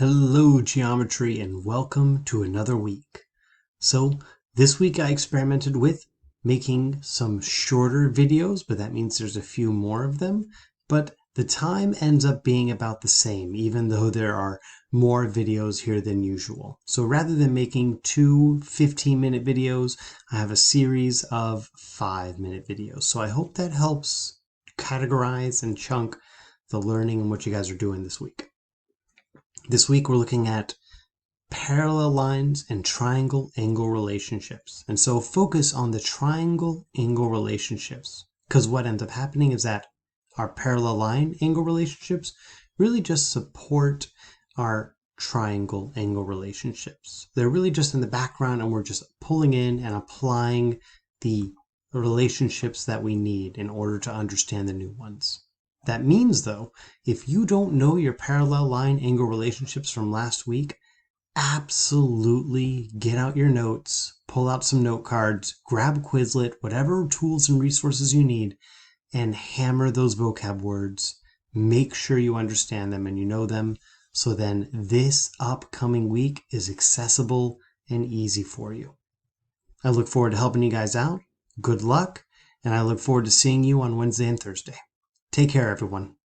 Hello geometry and welcome to another week. So this week I experimented with making some shorter videos, but that means there's a few more of them. But the time ends up being about the same, even though there are more videos here than usual. So rather than making two 15-minute videos, I have a series of 5-minute videos. So I hope that helps categorize and chunk the learning and what you guys are doing this week. This week we're looking at parallel lines and triangle angle relationships. And so focus on the triangle angle relationships, because what ends up happening is that our parallel line angle relationships really just support our triangle angle relationships. They're really just in the background and we're just pulling in and applying the relationships that we need in order to understand the new ones. That means, though, if you don't know your parallel line angle relationships from last week, absolutely get out your notes, pull out some note cards, grab Quizlet, whatever tools and resources you need, and hammer those vocab words. Make sure you understand them and you know them, so then this upcoming week is accessible and easy for you. I look forward to helping you guys out. Good luck, and I look forward to seeing you on Wednesday and Thursday. Take care, everyone.